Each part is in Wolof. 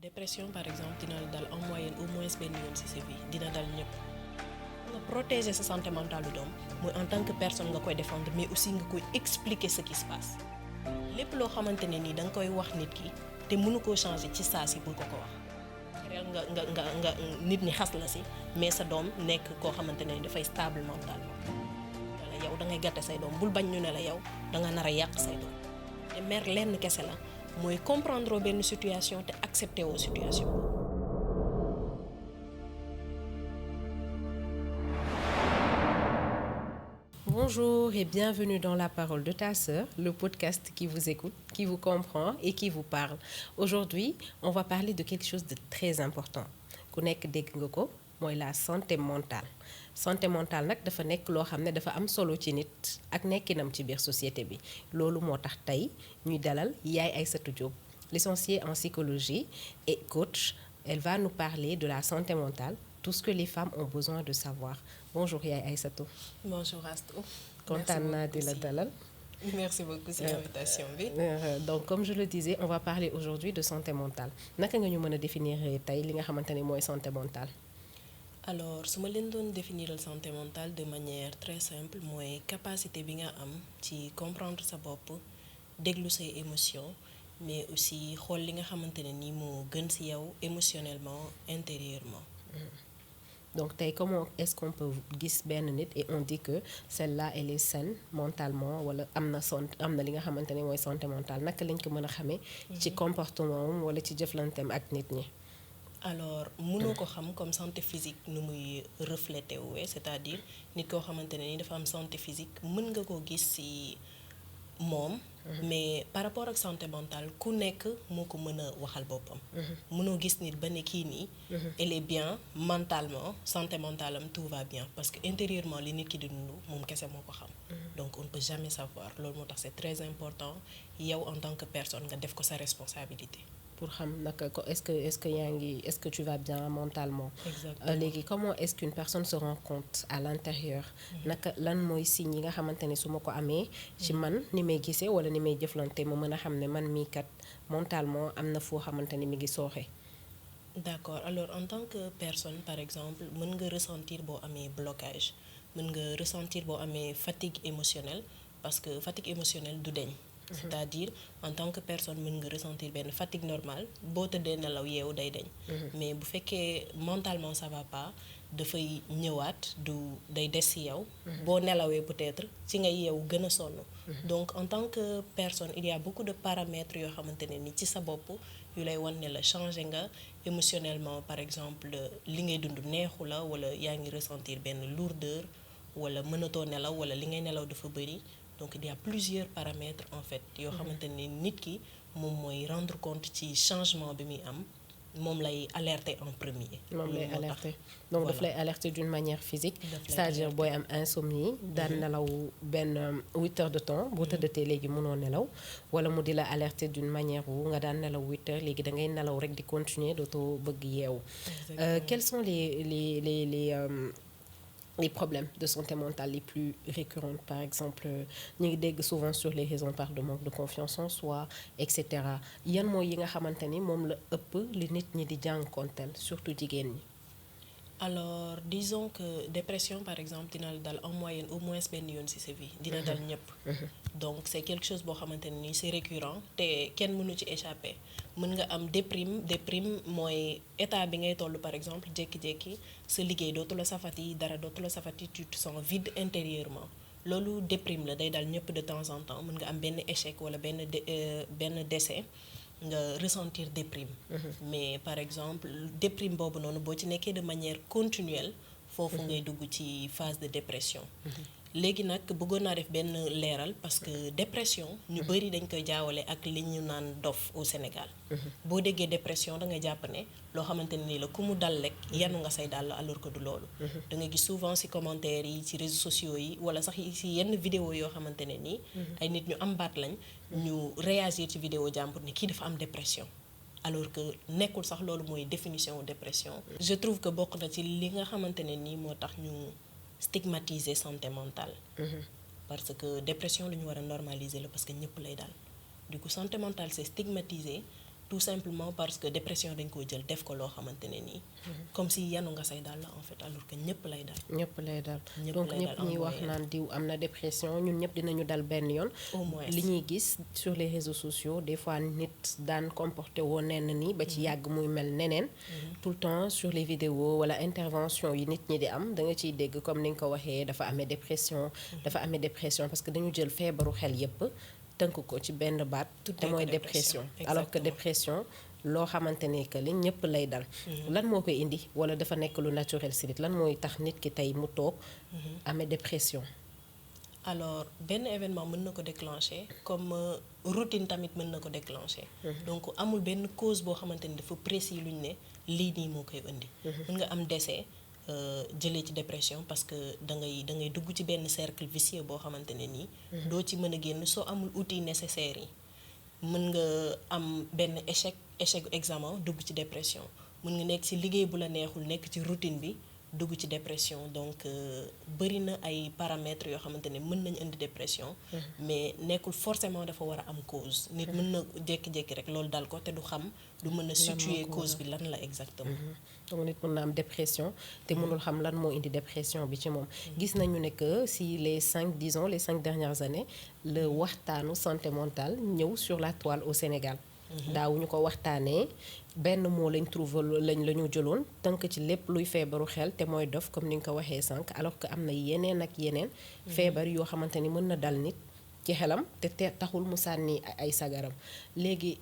dépression par exemple dina la dal en moyenne au moins benn yoon ci sa vie dina dal ñëpp nga protéger sa santé mentale doom mooy en tant que personne nga koy défendre mais aussi nga koy expliquer ce qui se passe lépp loo xamante ne nii da nga koy wax nit ki te mënu koo changer ci saa si bul ko wax réel nga nit ñi xas la si mais sa doom nekk koo xamante ne dafay stable mentalement wala yow da ngay gàtte say doom bul bañ ñu ne la yow da nga nar a yàq say doom te mer lenn kese la mooy comprendre benn situation te accepter woo situation. Bonjour et bienvenue dans La Parole de ta sœur, le podcast qui vous écoute, qui vous comprend et qui vous parle. Aujourd'hui, on va parler de quelque chose de très important. Ku nekk dégg nga ko mooy la santé mentale. Santé mentale nag dafa nekk loo xam ne dafa am solo ci nit ak nekkinam ci biir société bi. Loolu moo tax tey ñuy dalal Yaye Aïssatou Diop, licenciée en psychologie et coach. Elle va nous parler de la santé mentale, tout ce que les femmes ont besoin de savoir. Bonjour Yaye Aïssatou. Bonjour Astou. Kontaan naa di la dalal. Merci beaucoup ci invitation bi. Donc comme je le disais, on va parler aujourd'hui de santé mentale. Naka nga ñu mën a définir tey li nga xamante ne mooy santé mentale? Alors su ma leen doon définir santé mentale de manière très simple mooy capacité bi nga am ci comprendre sa bopp déglu say émotions mais aussi xool li nga xamante ne ni moo gën ci yow émotionnellement intérieurement. Donc tey comment est-ce qu'on peut gis benn nit et on dit que celle-là elle est saine mentalement wala am na li nga xamante ne mooy santé mentale naka lañ ko mën a xamee ci comportement am wala ci jëflanteem ak nit ñi? Alors mënoo ko xam comme santé physique nu muy reflété wee c'est-à-dire nit koo xamante ne ni dafa am santé physique mën nga ko gis ci moom mais par rapport ak santé mentale ku nekk moo ko mën a waxal boppam mënoo gis nit ba ne kii nii elle est bien mentalement santé mentale am tout va bien parce que intérieurement li nit ki di dund moom kese moo ko xam donc on ne peut jamais savoir loolu moo tax c'est très important yow en tant que personne nga def ko sa responsabilité pour xam naka ko est-ce que tu vas bien mentalement. Exactement. Léegi comment est-ce qu'une personne se rend compte à l'intérieur naka lan mooy signe yi nga xamante ne su ma ko amee ci man ni may gisee wala ni may jëflante ma mën a xam ne man mii kat mentalement am na foo xamante ni mi ngi sooxe. D'accord alors en tant que personne par exemple mën nga ressentir boo amee blocage mën nga ressentir boo amee fatigue émotionnelle parce que fatigue émotionnelle du deñ c'est-à-dire en tant que personne mën nga ressentir benn fatigue normale boo tëddee nelaw yeewu day deñ mais bu fekkee mentalement ça va pas dafay ñëwaat day des ci yow boo nelawee peut-être ci nga yeewu gën a sonn donc en tant que personne il y a beaucoup de paramètres yoo xamante ne ni ci sa bopp yu lay wan ne la changé nga émotionnellement par exemple li ngay dund neexu la wala yaa ngi ressentir benn lourdeur wala mënatoo nelaw wala li ngay nelaw dafa bëri donc il y a plusieurs paramètres en fait yoo xamante ne nit ki moom mooy rendre compte ci changement bi muy am moom lay alerter en premier. moom lay alerter donc daf lay alerter d'une manière physique. c'est-à-dire booy am insomnie. daan nelaw benn 8 heures de temps boo tëddatee léegi mënoo nelaw wala mu di la alerter d'une manière wu nga daan nelaw 8 heures léegi da ngay nelaw rek di continuer dootoo bëgg yeewu. Quels sont les problèmes de santé mentale les plus récurrents par exemple ñu ngi dégg souvent sur les réseaux on parle de manque de confiance en soi et cetera yan mooy yi nga xamante ni moom la ëpp li nit ñi di jànkonteel surtout jigéen ñi. Alors disons que dépression par exemple dina la dal en moyenne au moins benn yoon ci sa vie dina dal ñëpp donc c'est quelque chose boo xamante ne ni c'est récurrent te kenn mënu ci échapper mën nga am déprime mooy état bi ngay toll par exemple jékki-jékki sa liggéey dootu la safati dara dootu la safati tu te sens vide intérieurement loolu déprime la day dal ñëpp de temps en temps mën nga am benn échec wala benn décès nga ressentir déprime mais par exemple déprime boobu noonu boo ci nekkee de manière continuelle foofu ngay dugg ci phase de dépression léegi nag bëggoon naa def benn leeral parce que dépression ñu bari dañ koy jaawale ak li ñu naan dof au Sénégal boo déggee dépression da ngay jàpp ne loo xamante ne ni la ku mu dal rek yanu nga say dal alors que du loolu da nga gis souvent ci commentaires yi ci réseaux sociaux yi wala sax ci yenn vidéo yoo xamante ne nii ay nit ñu am baat lañ ñu réagir ci vidéo jàmbur ni kii dafa am dépression alors que nekkul sax loolu mooy définition dépression je trouve que bokk na ci li nga xamante ne nii moo tax ñu stigmatiser santé mentale parce que dépression lu ñu war a normaliser la parce que ñëpp lay daal du coup santé mentale c'est stigmatisé tout simplement parce que dépression dañ koo jël def ko loo xamante ne nii comme si yanu nga say daal la en fait alors que ñëpp lay dal. ñëpp lay dal ñëpp donc lay ñëpp dal en ñuy wax moyenne. naan diw am na dépression ñun ñëpp dinañu dal benn yoon. Au moins. li ñuy gis sur les réseaux sociaux des fois nit daan comporté woo nenn ni ba ci yàgg muy mel neneen. tout le temps sur les vidéos wala intervention yi nit ñi di am da nga ciy dégg comme ni nga ko waxee dafa amee dépression. dafa amee dépression parce que dañu jël feebaru xel yépp tënk ko ci benn baat. te mooy dépression alors que dépression. loo xamante ne que li ñëpp lay dal. lan moo koy indi wala dafa nekk lu naturel si nit lan mooy tax nit ki tey mu toog. amee dépression. alors benn événement mën na ko déclencher comme routine tamit mën na ko déclencher. donc amul benn cause boo xamante ni dafa précis luñ ne lii nii moo koy indi. mën nga am décès jëlee ci dépression parce que da ngay dugg ci benn cercle vicieux boo xamante ne nii. doo ci mën a génn soo amul outils nécessaires yi. mën nga am benn échec examen dugg ci dépression mën nga nekk ci liggéey bu la neexul nekk ci routine bi dugg ci dépression donc bëri na ay paramètres yoo xamante ne mën nañu indi dépression. mais nekkul forcément dafa war a am cause. nit mën na jékki-jékki rek loolu dal ko te du xam du mën a situer cause bi lan la exactement. donc nit mën na am dépression te mënul xam lan moo indi dépression bi ci moom. gis nañu ne que si les 5 dernières années le waxtaanu santé mentale ñëw sur la toile au Sénégal. daawuñu ko waxtaanee benn moo lañ trouvé la ñu jëloon tënk ci lépp luy feebaru xel te mooy dof comme ni nga ko waxee sànq alors que am na yeneen ak yeneen. feebar yoo xamante ni mën na dal nit ci xelam te taxul mu sànni ay sagaram léegi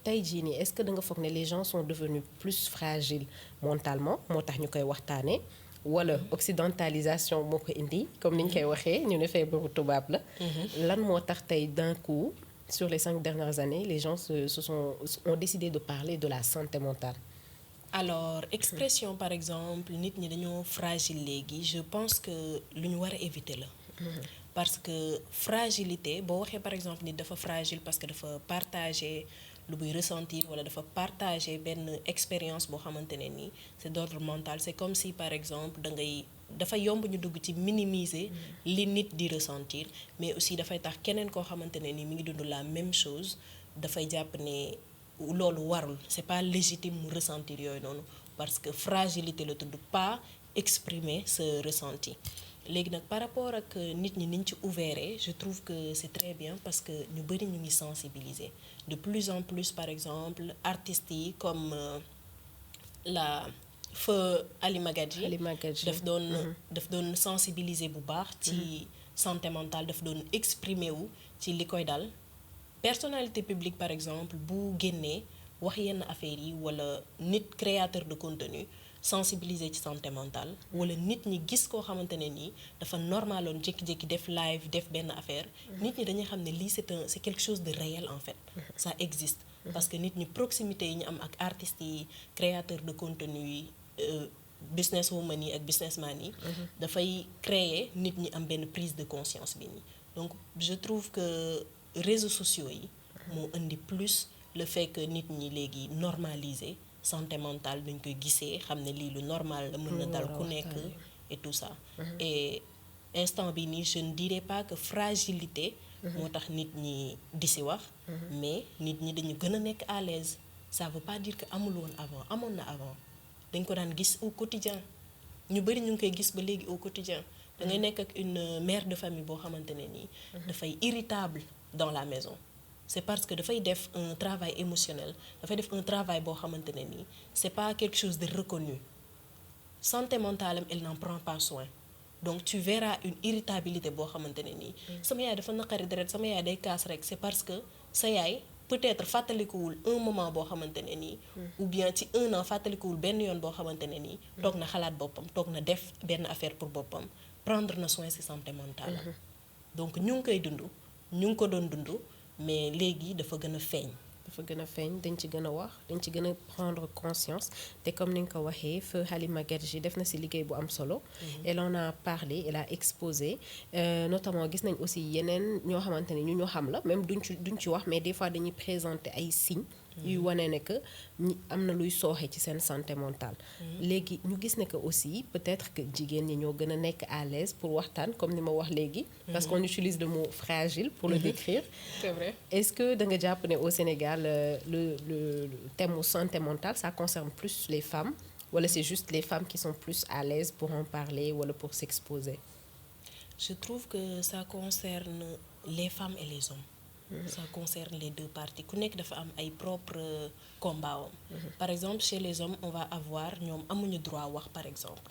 tey jii nii est-ce que da nga foog ne les gens sont devenus plus fragiles mentalement moo tax ñu koy waxtaanee. wala occidentalisation moo ko indi comme ni ñu koy waxee ñu ne feebaru tubaab la. lan moo tax tey d'un coup. sur les 5 dernières années les gens ont décidé de parler de la santé mentale. alors expression par exemple nit ñi dañoo fragile léegi je pense que lu ñu war a éviter la. parce que fragilité boo waxee par exemple nit dafa fragile parce que dafa partager lu muy ressentir wala dafa partager benn expérience boo xamante ne nii c'est d'ordre mental c'est comme si par exemple dafa yomb ñu dugg ci minimiser li nit di ressentir mais aussi dafay tax keneen koo xamante ne ni mi ngi dund la même chose dafay jàpp ne loolu warul c'est pas légitime mu ressentir yooyu noonu parce que fragilité la tudd pas exprimer ce ressenti. léegi nag par rapport ak nit ñi niñ ci ouvert je trouve que c'est très bien parce que ñu bari ñu ngi sensibiliser de plus en plus par exemple artistes yi comme la Feu Ali Magadji daf doon sensibiliser bu baax ci santé mentale daf doon exprimer wu ci li koy dal personnalité publique par exemple bu génnee wax yenn affaires yi wala nit créateur de contenu sensibiliser ci santé mentale wala nit ñi gis koo xamante ne nii dafa normaloon jékki-jékki def live def benn affaire nit ñi dañuy xam ne lii c'est quelque chose de réel en fait ça existe parce que nit ñi proximité yi ñu am ak artistes yi créateur de contenu yi business woman yi ak businessman yi dafay créer nit ñi am benn prise de conscience bi nii donc je trouve que réseaux sociaux yi moo indi plus le fait que nit ñi léegi normaliser santé mentale dañ koy gisee xam ne lii lu normal la mën na dal ku nekk et tout ça et instant bi nii je ne dirais pas que fragilité moo tax nit ñi di si wax mais nit ñi dañu gën a nekk à l'aise ça veut pas dire que amul woon avant amoon na avant dañ ko daan gis au quotidien ñu bari ñu ngi koy gis ba léegi au quotidien da ngay nekk ak une mère de famille boo xamante ne nii dafay irritable dans la maison c'est parce que dafay def un travail émotionnel dafay def un travail boo xamante ne nii c'est pas quelque chose de reconnu santé mentale am elle n'en prend pas soin donc tu verras une irritabilité boo xamante ne nii sama yaay dafa naqari deret sama yaay day kaas rek c'est parce que sa yaay peut-être fàttalikuwul un moment boo xamante ne nii ou bien ci un an fàttalikuwul benn yoon boo xamante ne nii toog na xalaat boppam toog na def benn affaire pour boppam prendre na soin ci santé mentale donc ñu ngi koy dund ñu ngi ko doon dund mais léegi dafa gën a feeñ dañ ci gën a wax dañ ci gën a prendre conscience te comme ni nga ko waxee Feu Halima Gadji def na ci liggéey bu am solo elle en a parlé elle a exposé notamment gis nañ aussi yeneen ñoo xamante ne ñu xam la même duñ ci wax mais des fois dañuy présenter ay signes yuy wane ne que ñi am na luy sooxe ci seen santé mentale. léegi ñu gis ne que aussi peut-être que jigéen ñi ñoo gën a nekk à l'aise pour waxtaan comme ni ma wax léegi. parce qu'on utilise le mot fragile pour le décrire. C'est vrai. Est-ce que da nga jàpp ne au Sénégal le thème mu santé mentale ça concerne plus les femmes wala c'est juste les femmes qui sont plus à l'aise pour en parler wala pour s'exposer? Je trouve que ça concerne les femmes et les hommes. Ça concerne les deux parties ku nekk dafa am ay propres combats am. Par exemple chez les hommes on va avoir ñoom amuñu droit wax par exemple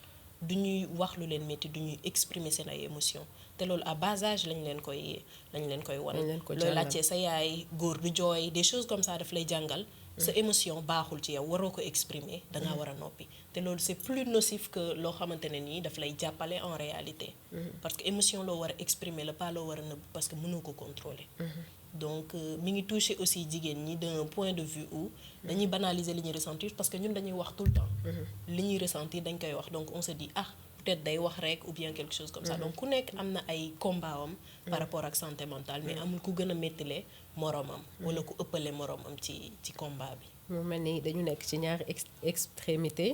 du ñuy wax lu leen métti du ñuy exprimer seen ay émotions te loolu à bas âge lañ leen koy wan. looy laajte sa yaay góor du jooy des choses comme ça daf lay jàngal. sa émotion baaxul ci yow waroo ko exprimer dangaa war a noppi te loolu c'est plus nocif que loo xamante ne nii daf lay jàppale en réalité. parce que émotion loo war a exprimer la pas loo war a nëbb parce que mënoo ko contrôler. donc mi ngi toucher aussi jigéen ñi d'un point de vue où dañuy banaliser li ñuy ressentir parce que ñun dañuy wax tout le temps. li ñuy ressentir dañ koy wax donc on se dit peut-être day wax rek ou bien quelque chose comme ça donc ku nekk am na ay combat am par rapport ak santé mentale mais amul ku gën a méttile moroomam wala ku ëppale moroomam ci combat bi. mu mel ni dañu nekk ci ñaari extrémité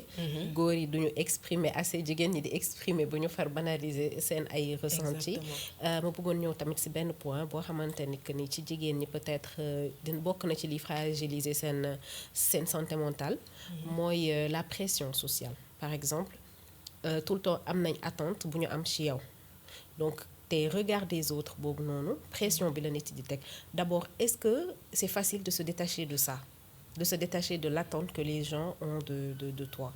góor yi duñu exprimer assez jigéen ñi di exprimer bu ñu far banaliser seen ay ressenti. ma bëggoon ñëw tamit ci benn point boo xamante ni que ni ci jigéen ñi peut-être dina bokk na ci li fragiliser seen santé mentale. mooy la pression sociale par exemple. Tout le temps am nañ attente bu ñu am ci yow donc te regard des autres boobu noonu pression bi la nit di teg d'abord est-ce que c'est facile de se détacher de ça de se détacher de l'attente que les gens ont de toi?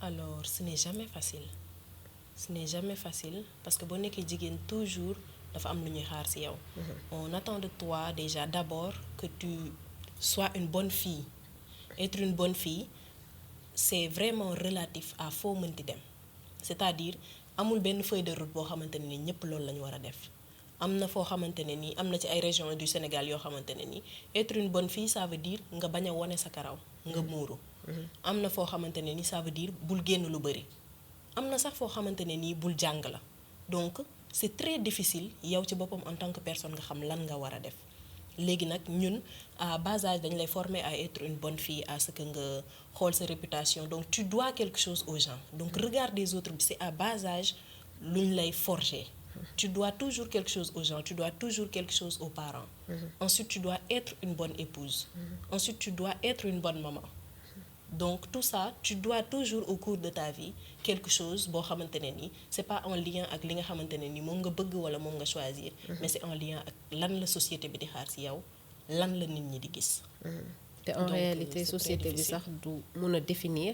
Alors ce n'est jamais facile parce que boo nekkee jigéen toujours dafa am lu ñuy xaar ci yow. On attend de toi déjà d'abord que tu sois une bonne fille. Être une bonne fille c'est vraiment relatif à foo mënti dem c'est-à-dire amul benn feuille de route boo xamante ne ni ñëpp loolu la ñu war a def am na foo xamante ne ni am na ci ay régions du Sénégal yoo xamante ne ni être une bonne fille ça veut dire nga bañ a wane sa karaw nga muuru. am na foo xamante ne ni ça veut dire bul génn lu bari am na sax foo xamante ne ni bul jàng la donc c'est très difficile yow ci boppam en tant que personne nga xam lan nga war a def. léegi nag ñun à bas âge dañ lay former à être une bonne fille à ce que nga xool sa réputation donc tu dois quelque chose aux gens donc regard des autres bi c'est à bas âge lu ñu lay forger. Tu dois toujours quelque chose aux gens tu dois toujours quelque chose aux parents. Ensuite tu dois être une bonne épouse. Ensuite tu dois être une bonne maman. Donc tout ça tu dois toujours au cours de ta vie quelque chose boo xamante ne ni c'est pas en lien ak li nga xamante ne ni moom nga bëgg wala moom nga choisir. mais c'est en lien ak lan la société bi di xaar ci yow lan la nit ñi di gis. te en réalité société bi sax du mun a définir.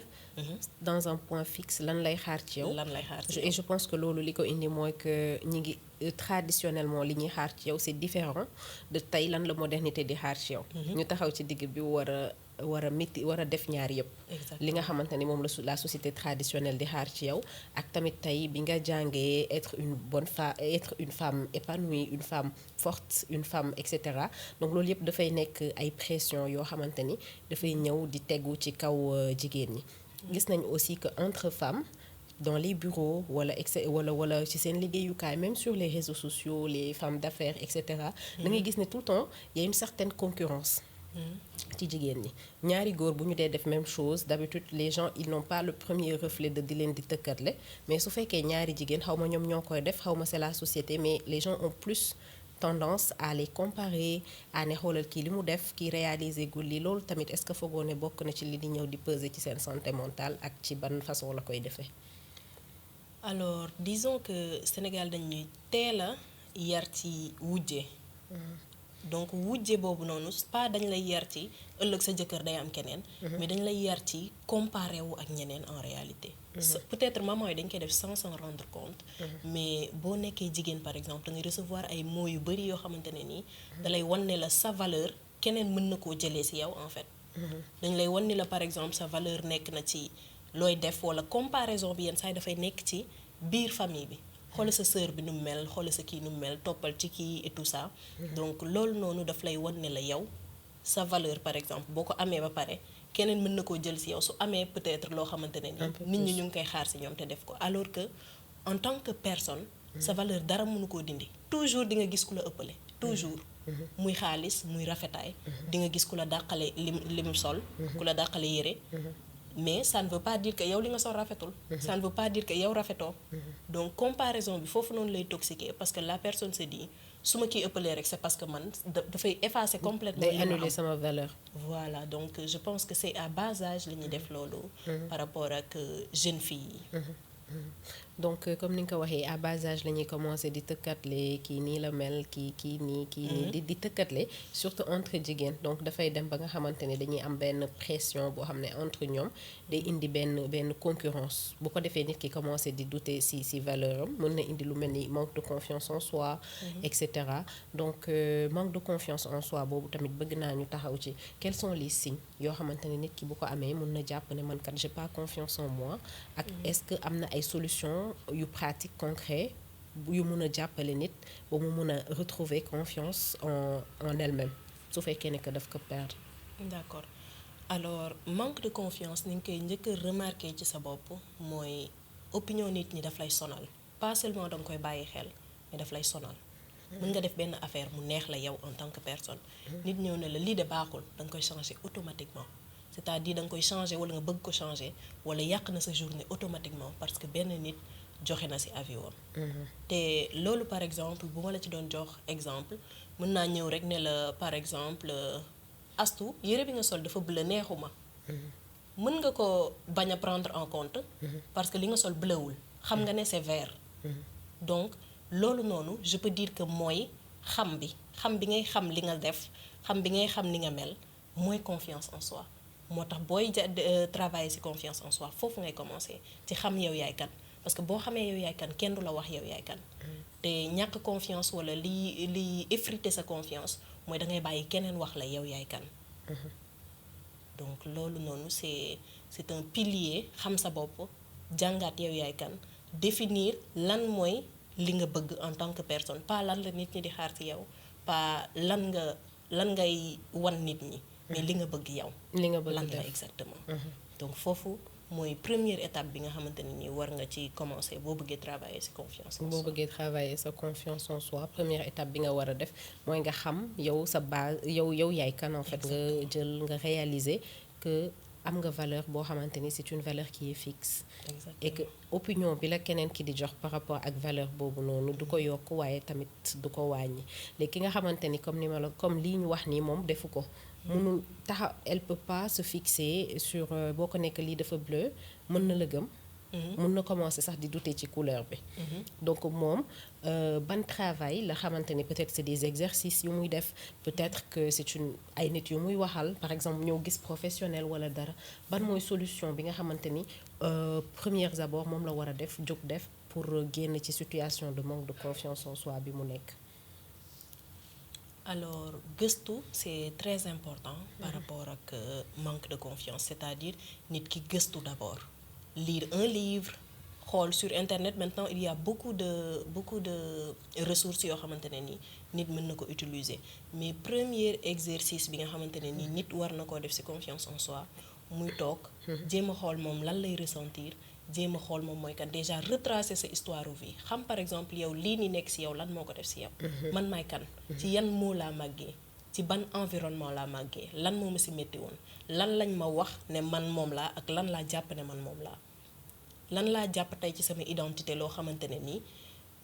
dans un point fixe lan lay xaar ci yow. lan lay xaar ci yow et je pense que loolu li ko indi mooy que ñi ngi traditionnellement li ñuy xaar ci yow c'est différent de tey lan la modernité di xaar ci yow. ñu taxaw ci digg bi war a def ñaar yëpp. li nga xamante ni moom la société traditionnelle di xaar ci yow ak tamit tey bi nga jàngee être une bonne femme être une femme épanouie une femme forte une femme et cetera donc loolu yëpp dafay nekk ay pression yoo xamante ni dafay ñëw di tegu ci kaw jigéen ñi. gis nañ aussi que entre femmes dans les bureaux wala ci seen liggéeyukaay même sur les réseaux sociaux les femmes d'affaires et cetera. da ngay gis ne tout le temps il y a une certaine concurrence. ci jigéen ñi ñaari góor bu ñu dee def même chose d'habitude les gens ils n'ont pas le premier reflet de di leen di tëkkatle mais su fekkee ñaari jigéen xaw ma ñoom ñoo koy def xaw ma c'est la société mais les gens ont plus tendance à les comparer à ne xoolal kii li mu def kii réaliser gul li loolu tamit est-ce que foogoo ne bokk na ci li di ñëw di peser ci seen santé mentale ak ci ban façon la koy defee. alors disons que Sénégal dañuy teel a yar ci wujje. donc wujje boobu noonu pas dañ lay yar ci ëllëg sa jëkkër day am keneen. mais dañ lay yar ci comparé wu ak ñeneen en réalité. peut-être maman yi dañ koy def sans s'en rendre compte. mais boo nekkee jigéen par exemple da ngay recevoir ay mots yu bari yoo xamante ne nii. da lay wan ne la sa valeur keneen mën na koo jëlee ci yow en fait. dañ lay wan ni la par exemple sa valeur nekk na ci looy def walla comparaison bi yenn saa yi dafay nekk ci biir famille bi. xoolal sa sœur bi nu mu mel xoolal sa kii nu mu mel toppal ci kii et tout ça. donc loolu noonu daf lay wan ne la yow sa valeur par exemple boo ko amee ba pare keneen mën na koo jël ci yow su amee peut-être loo xamante ne ni nit ñi ñu ngi koy xaar ci ñoom te def ko alors que en tant que personne sa valeur dara mënu koo dindi toujours di nga gis ku la ëppale toujours muy xaalis muy rafetaay di nga gis ku la dàqale lim sol ku la dàqale yére mais ça ne veut pas dire que yow li nga sol rafetul ça ne veut pas dire que yow rafetoo donc comparaison bi foofu noonu lay toxiquer parce que la personne se dit su ma kii ëppalee rek c'est parce que man dafay effacer complètement day annuler sama valeur. voilà donc je pense que c'est à bas âge la ñuy def loolu par rapport ak jeunes filles yi donc comme ni nga ko waxee à bas âge la ñuy commencer di tëkkatle kii nii la mel kii nii di tëkkatle surtout entre jigéen donc dafay dem ba nga xamante ne dañuy am benn pression boo xam ne entre ñoom day indi benn concurrence bu ko defee nit ki commencer di douter ci valeur am mën na indi lu mel ni manque de confiance en soi et cetera donc manque de confiance en soi boobu tamit bëgg naa ñu taxaw ci quels sont les signes yoo xamante ne nit ki bu ko amee mën na jàpp ne man kat j'ai pas confiance en moi ak est-ce que am na ay solutions yu pratique concret yu mun a jàppale nit ba mu mun a retrouver confiance en elle-même su fekkee ne que daf ko perdre. d'accord alors manque de confiance ni nga koy njëkk a remarquer ci sa bopp mooy opinion nit ñi daf lay sonal pas seulement danga koy bàyyi xel mais daf lay sonal mën nga def benn affaire mu neex la yow en tant que personne nit ñëw ne la lii de baaxul danga koy changer automatiquement c'est-à-dire danga koy changer wala nga bëgg ko changer wala yàq na sa journée automatiquement parce que benn nit joxe na ci avis wam te loolu par exemple bu ma la ci doon jox exemple mën naa ñëw rek ne la par exemple Astou yére bi nga sol dafa bleu neexuma mën nga ko bañ a prendre en compte parce que li nga sol bleuwul xam nga ne c'est vert donc loolu noonu je peux dire que mooy xam bi ngay xam li nga def xam bi ngay xam li nga mel mooy confiance en soi moo tax booy travailler ci confiance en soi foofu ngay commencer ci xam yow yaay kan parce que boo xamee yow yaay kan kenn du la wax yow yaay kan te ñàkk confiance wala li effriter sa confiance mooy da ngay bàyyi keneen wax la yow yaay kan donc loolu noonu c'est un pilier xam sa bopp jàngaat yow yaay kan définir lan mooy li nga bëgg en tant que personne pas lan la nit ñi di xaar ci yow pas lan ngay wan nit ñi mais li nga bëgg yow li nga bëgg lan la exactement donc foofu mooy première étape bi nga xamante ne nii war nga ci commencer boo bëggee travailler sa confiance en soi. boo bëggee travailler sa confiance en soi première étape bi nga war a def mooy nga xam yow sa base yow yaay kan en fait nga réaliser que am nga valeur boo xamante ni c'est une valeur qui est fixe. Exactement. Et que opinion bi la keneen ki di jox par rapport ak valeur boobu noonu du ko yokk waaye tamit du ko wàññi léegi ki nga xamante ni comme lii ñu wax nii moom defu ko. mënul taxaw elle peut pas se fixer sur boo ko nekk lii dafa bleu mën na la gëm. mën na commencer sax di douter ci couleur bi. donc moom ban travail la xamante ni peut-être c'est des exercices yu muy def peut-être que c'est ay nit yu muy waxal par exemple ñëw gis professionnel wala dara ban mooy solution bi nga xamante ni premiers abords moom la war a def jóg def pour génn ci situation de manque de confiance en soi bi mu nekk. alors gëstu c'est très important par rapport ak manque de confiance c'est-à-dire nit ki gëstu d'abord lire un livre xool sur internet maintenant il y a beaucoup de ressources yoo xamante ne ni nit mën na ko utiliser mais premier exercice bi nga xamante ne ni nit war na koo def ci confiance en soi muy toog jéem a xool moom lan lay ressentir jéem a xool moom mooy kat déjà retracer sa histoire vie xam par exemple yow lii ni nekk ci yow lan moo ko def ci yow man maay kan ci yan moo laa màggee ci ban environnement laa màggee lan moo ma ci metti woon lan lañ ma wax ne man moom laa ak lan laa jàpp ne man moom laa lan laa jàpp tey ci sama identité loo xamante ne nii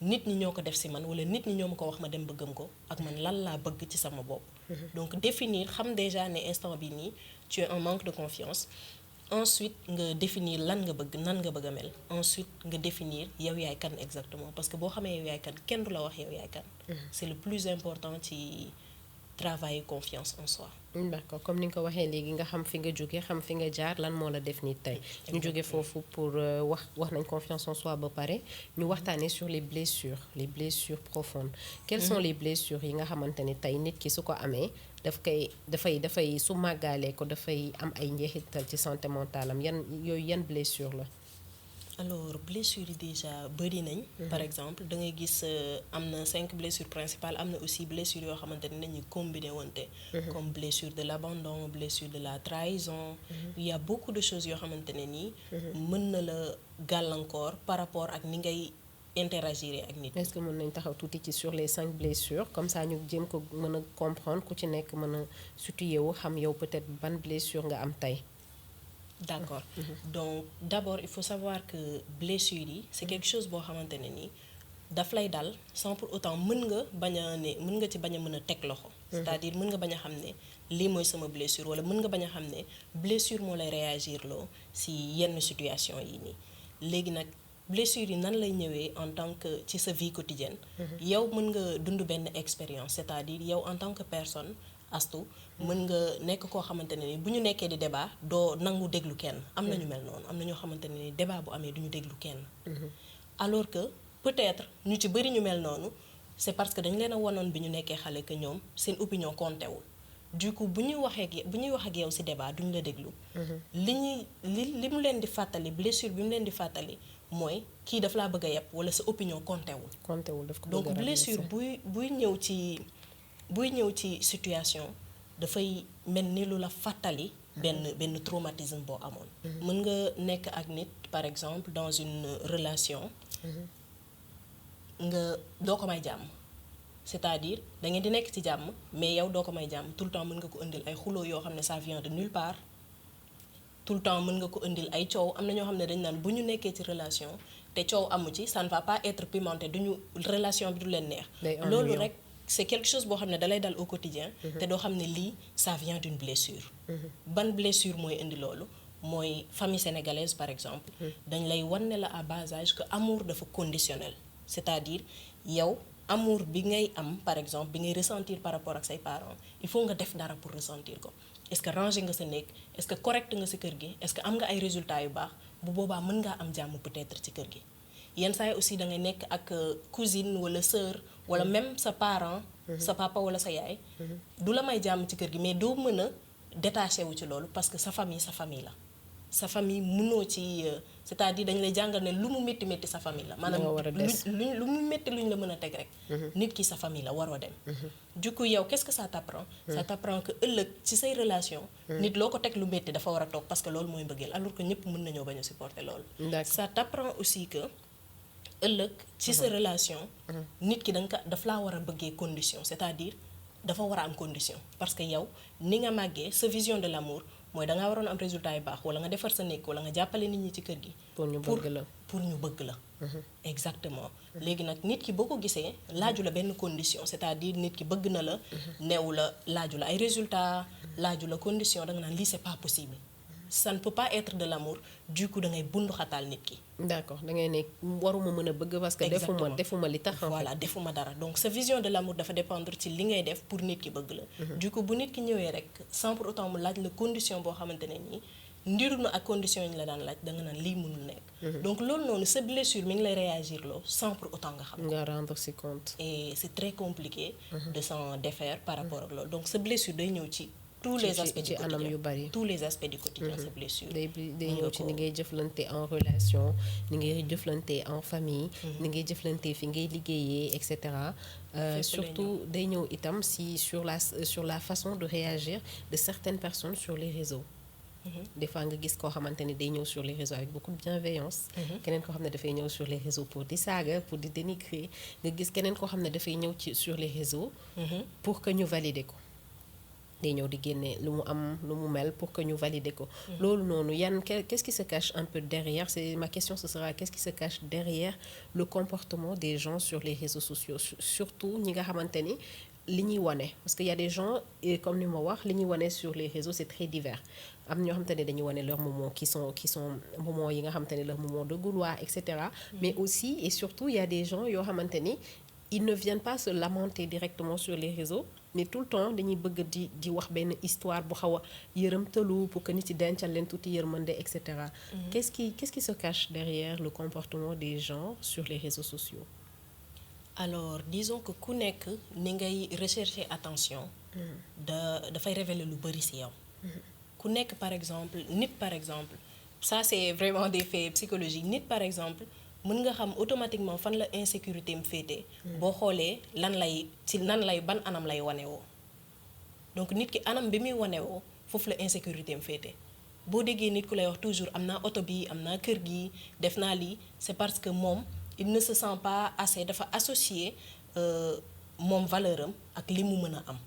nit ñi ñoo ko def ci man walla nit ñi ñoo ma ko wax ma dem ba gëm ko ak man lan laa bëgg ci sama bopp donc définir xam déjà ne instant bi nii tu es en manque de confiance ensuite nga définir lan nga bëgg nan nga bëgg a mel ensuite nga définir yow yaay kan exactement parce que boo xamee yow yaay kan kenn du la wax yow yaay kan c'est le plus important ci travailler confiance en soi. D'accord comme ni nga ko waxee léegi nga xam fi nga jóge xam fi nga jaar lan moo la def nii tey ñu jóge foofu pour wax nañ confiance en soi ba pare ñu waxtaanee sur les blessures profondes quelles sont les blessures yi nga xamante ni tey nit ki su ko amee dafay su màggaalee ko dafay am ay njeexital ci santé mentale am yan blessure la. alors blessures yi déjà bëri nañ. par exemple da ngay gis am na 5 blessures principales am na aussi blessures yoo xamante ne nañu combiner wante. comme blessure de l'abandon blessure de la trahison. il y a beaucoup de choses yoo xamante ne nii. mën na la gàllankoor par rapport ak ni ngay interagir ak nit. est-ce que mën nañ taxaw tuuti ci sur les 5 blessures comme ça ñu jéem ko mën a comprendre ku ci nekk mën a situé wu xam yow peut-être ban blessure nga am tey. D'accord. Donc d'abord il faut savoir que blessure yi c'est quelque chose boo xamante ne nii daf lay dal sans pour autant mën nga ci bañ a mën a teg loxo. c'est-à-dire mën nga bañ a xam ne lii mooy sama blessure wala mën nga bañ a xam ne blessure moo lay réagir loo ci yenn situation yi nii léegi nag blessure yi nan lay ñëwee en tant que ci sa vie quotidienne. yow mën nga dund benn expérience c'est-à-dire yow en tant que personne Astou mën nga nekk koo xamante ne ni bu ñu nekkee di débat doo nangu déglu kenn am na ñu mel noonu am na ñoo xamante ne ni débat bu amee du ñu déglu kenn. alors que peut-être ñu ci bari ñu mel noonu c'est parce que dañu leen a wanoon bi ñu nekkee xale que ñoom seen opinion compté wul du coup bu ñuy wax ak yow ci débat duñu la déglu. li mu leen di fàttali blessure bi mu leen di fàttali mooy kii daf laa bëgg a yeb walla sa opinion compté wul. daf ko bëgg donc blessure buy ñëw ci situation dafay mel ni lu la fàttali benn traumatisme boo amoon. mën nga nekk ak nit par exemple dans une relation. nga doo ko may jàmm c'est-à-dire da ngeen di nekk ci jàmm mais yow doo ko may jàmm tout le temps mën nga ko indil ay xuloo yoo xam ne ça vient de nulle part tout le temps mën nga ko indil ay coow am na ñoo xam ne dañ naan bu ñu nekkee ci relation te coow amu ci ça ne va pas être pimenté relation bi du leen neex. loolu rek c'est quelque chose boo xam ne dalay dal au quotidien te doo xam ne lii ça vient d'une blessure. ban blessure mooy indi loolu mooy famille sénégalaise par exemple. dañ lay wan ne la à bas âge que amour dafa conditionnel. c'est-à-dire yow amour bi ngay am par exemple bi ngay ressentir par rapport ak say parents il faut nga def dara pour ressentir ko est-ce que ranger nga sa néeg est-ce que correct nga sa kër gi est-ce que am nga ay résultats yu baax bu boobaa mën ngaa am jàmm peut-être ci kër gi. yenn saa yi aussi da ngay nekk ak cousine wala sœur wala même sa parent. sa papa wala sa yaay. du la may jàmm ci kër gi mais doo mën a détaché wu ci loolu parce que sa famille la. sa famille mënoo ci c'est-à-dire dañ lay jàngal ne lu mu métti sa famille la. maanaam lu mu métti luñ la mën a teg rek. nit ki sa famille la waroo dem. du coup yow qu'est-ce que ça t'apprend. ça t'apprend que ëllëg ci say relation nit loo ko teg lu métti dafa war a toog parce que loolu mooy mbëggeel alors que ñëpp mën nañoo bañ a supporter loolu. ça t'apprend aussi que ëllëg ci sa relation. nit ki daf laa war a bëggee condition c'est-à-dire dafa war a am condition parce que yow ni nga màggee sa vision de l'amour. mooy dangaa waroon am résultat yu baax wala nga defar sa nekk wala nga jàppale nit ñi ci kër gi. pour ñu bëgg la. exactement léegi nag nit ki boo ko gisee laaju la benn condition c'est-à-dire nit ki bëgg na la. neewu la laaju la ay résultats laaju la condition danga naan lii c'est pas possible. ça ne peut pas être de l'amour du coup da ngay bundu xataal nit ki. d'accord da ngay ne waruma mën a bëgg parce que defuma li tax. voilà defuma dara donc sa vision de l'amour dafa dépendre ci li ngay def pour nit ki bëgg la. du coup bu nit ki ñëwee rek sans pour autant mu laaj la condition boo xamante ne nii ndiru na ak condition yi ñu la daan laaj da nga naan lii mënul nekk. donc loolu noonu sa blessure mi ngi lay réagir loo sans pour autant nga xam. nga rendre si compte. et c'est très compliqué. de s'en défaire par rapport ak loolu donc sa blessure day ñëw ci. tous les aspects du quotidien yu bari tous les aspects du quotidien sa blessure. day ñëw ci ni ngay jëflante en relation ni ngay jëflante en famille. ni ngay jëflante fi ngay liggéeyee et cetera. surtout day ñëw itam sur la façon de réagir de certaines personnes sur les réseaux. des fois nga gis koo xamante ni day ñëw sur les réseaux avec beaucoup de bienveillance. keneen koo xam ne dafay ñëw sur les réseaux pour di saaga pour di dénigrer nga gis keneen koo xam ne dafay ñëw sur les réseaux. pour que ñu valider ko. day ñëw di génne lu mu am lu mu mel pour que ñu valider ko. loolu noonu qu'est-ce qui se cache un peu derrière ma question ce sera qu'est-ce qui se cache derrière le comportement des gens sur les réseaux sociaux surtout ñi nga xamante ni li ñuy wane parce que y a des gens comme ni ma wax li ñuy wane sur les réseaux c'est très divers am ñoo xamante ne dañuy wane leurs moments qui sont moments yi nga xamante ne leurs moments de gloire et cetera. mais aussi et surtout il y a des gens yoo xamante ni ils ne viennent pas se lamenter directement sur les réseaux mais tout le temps dañuy bëgg di wax benn histoire bu xaw a yërëmtalu pour que nit yi dencal leen tuuti yërmande et cetera. qu'est-ce qui se cache derrière le comportement des gens sur les réseaux sociaux. alors disons que ku nekk ni ngay rechercher attention. dafay révéler lu bari ci yow. ku nekk par exemple ça c'est vraiment des faits psychologiques nit par exemple. mën nga xam automatiquement fan la insécurité am féete. boo xoolee ban anam lay wanewoo donc nit ki anam bi muy wanewoo foofu la insécurité am féete boo déggee nit ku lay wax toujours am naa oto bi am naa kër gi def naa lii c'est parce que moom il ne se sent pas assez dafa associer moom valeur am ak li mu mën a am.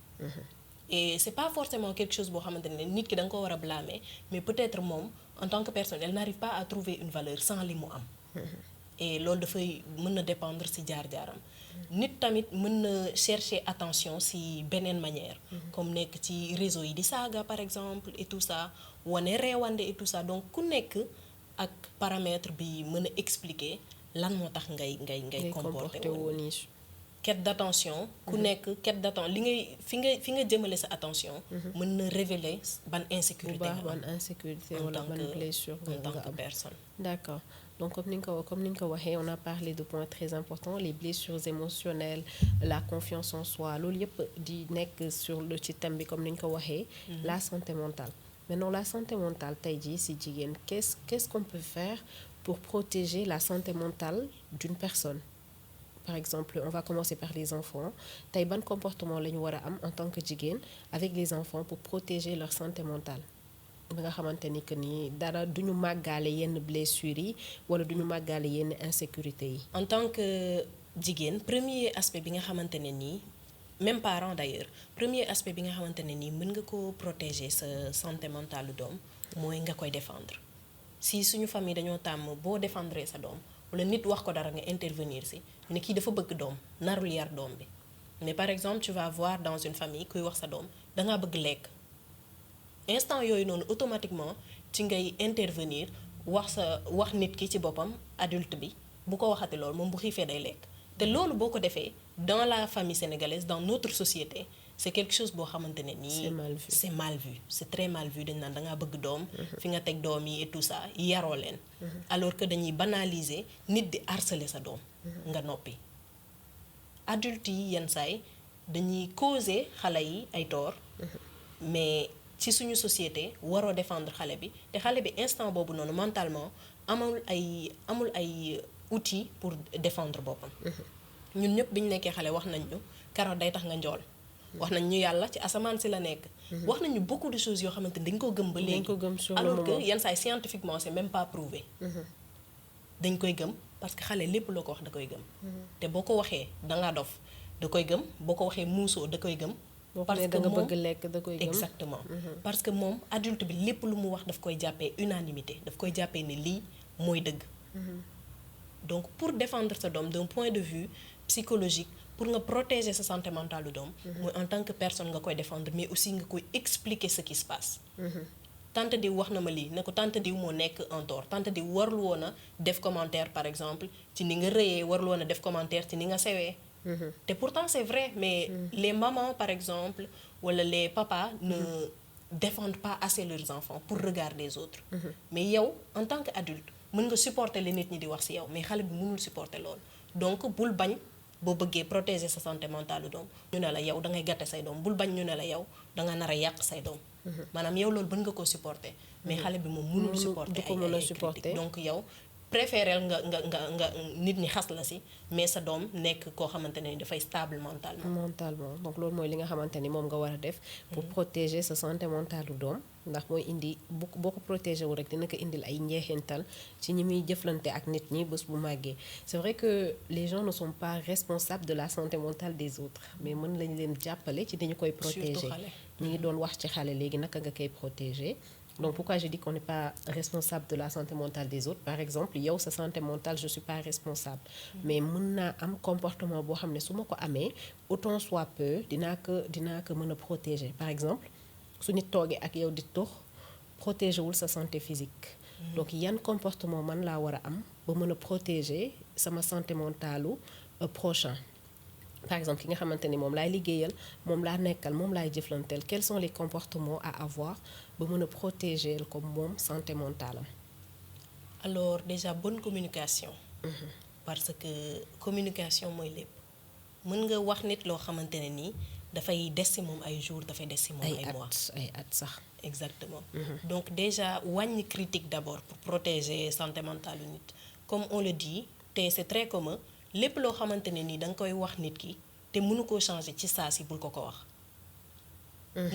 Et c'est pas forcément quelque chose boo xamante ne nit ki da nga ko war a blâmer mais peut-être moom en tant que personne elle n'arrive pas à trouver une valeur sans li mu am. Et loolu dafay mën na dépendre ci jaar-jaaram. Nit tamit mën na chercher attention ci beneen manière. Comme nekk ci réseau yi di saaga par exemple et tout ça wane reewande et tout ça donc ku nekk ak paramètre bi mën a expliquer lan moo tax ngay comporter woon nii. Quête d'attention ku nekk quête d'attention li ngay fi nga jëmale sa attention. mën na révéler ban insécurité nga am ban insécurité wala ban blessure en tant que personne. D'accord. Donc comme ni nga ko waxee on a parlé de points très importants les blessures émotionnelles la confiance en soi loolu yëpp di nekk sur le ci thème bi comme ni nga ko waxee. La santé mentale. Maintenant la santé mentale tey jii ci jigéen qu'est-ce qu'on peut faire pour protéger la santé mentale d'une personne. Par exemple on va commencer par les enfants tey ban comportement la ñu war a am en tant que jigéen avec les enfants pour protéger leur santé mentale ba nga xamante ni que ni dara duñu màggaale yenn blessures yi wala duñu màggaale yenn insécurité yi. En tant que jigéen premier aspect bi nga xamante ne nii même parent d'ailleurs premier aspect bi nga xamante ne nii mën nga ko protéger sa santé mentale doom mooy nga koy défendre si suñu famille dañoo tàmm boo défendre sa doom wala nit wax ko dara nga intervenir si ne kii dafa bëgg doom narul yar doom bi mais par exemple tu vas voir dans une famille kuy wax sa doom dangaa bëgg lekk instant yooyu noonu automatiquement ci ngay intervenir wax nit ki ci boppam adulte bi bu ko waxati loolu moom bu xiifee day lekk te loolu boo ko defee dans la famille sénégalaise dans notre société c'est quelque chose boo xamante ne nii c'est mal vu c'est très mal vu dañ naan dangaa bëgg doom fi nga teg doom yi et tout ça yaroo leen alors que dañuy banaliser nit di harceler sa doom nga noppi adulte yi yenn saay dañuy causer xale yi ay tort mais ci suñu société waroo défendre xale bi te xale bi instant boobu noonu mentalement amul ay outils pour défendre boppam ñun ñëpp bi ñu nekkee xale wax nañ ñu carotte day tax nga njool wax nañ ñu yàlla ci asamaan si la nekk wax nañu beaucoup de choses yoo xamante ni dañ ko gëm ba léegi alors que yenn saay scientifiquement c'est même pas prouvé dañ koy gëm parce que xale lépp loo ko wax da koy gëm te boo ko waxee dangaa dof da koy gëm boo ko waxee muusoo da koy gëm parce que da nga bëgg lekk da koy gëm exactement parce que moom adulte bi lépp lu mu wax daf koy jàppee unanimité daf koy jàppee ne lii mooy dëgg donc pour défendre sa doom d'un point de vue psychologique pour nga protéger sa santé mentale doom mooy en tant que personne nga koy défendre mais aussi nga koy expliquer ce qui se passe tante diw wax na ma lii ne ko tante diw moo nekk en tort tante diw warul woon a def commentaire par exemple ci ni nga rëyee warul woon a def commentaire ci ni nga sewee te pourtant c'est vrai mais les mamans par exemple wala les papas ne défendent pas assez leurs enfants pour regard des autres mais yow en tant qu'adulte mën nga supporter li nit ñi di wax ci yow mais xale bi mënul supporter loolu donc bul bañ boo bëggee protéger sa santé mentale doom ñu ne la yow da ngay gàtte say doom bul bañ ñu ne la yow danga nar a yàq say doom maanaam yow loolu mën nga koo supporter mais xale bi moom mënul supporter ay critiques donc yow préféreel nga nit ñi xas la ci mais sa doom nekk koo xamante ne dafay stable mentalement donc loolu mooy li nga xamante ni moom nga war a def pour protéger sa santé mentale du doom ndax mooy indi boo ko protéger wu rek dina ko indil ay njeexintal ci ñi muy jëflante ak nit ñi bés bu màggee c'est vrai que les gens ne sont pas responsables de la santé mentale des autres mais mën lañ leen jàppale ci dañu koy protéger ñi ngi doon wax ci xale léegi naka nga koy protéger donc pourquoi je dis qu'on n'est pas responsable de la santé mentale des autres par exemple yow sa santé mentale je suis pas responsable mais mën naa am comportement boo xam ne su ma ko amee autant soit peu dinaa ko mën a protéger par exemple su nit toogee ak yow di tux protéger wul sa santé physique donc yan comportement man laa war a am ba mën a protéger sama santé mentale prochain par exemple ki nga xamante ni moom laay liggéeyal moom laa nekkal moom laay jëflanteel quels sont les comportements à avoir ba mën a protéger comme moom santé mentale am alors déjà bonne communication parce que communication mooy lépp mën nga wax nit loo xamante ne nii dafay des ci moom ay jours dafay des ci moom ay mois ay at sax exactement donc déjà wàññi critique d'abord pour protéger santé mentale u nit comme on le dit te c'est très commun lépp loo xamante ne nii da nga koy wax nit ki te mënu koo changer ci saa si bul ko wax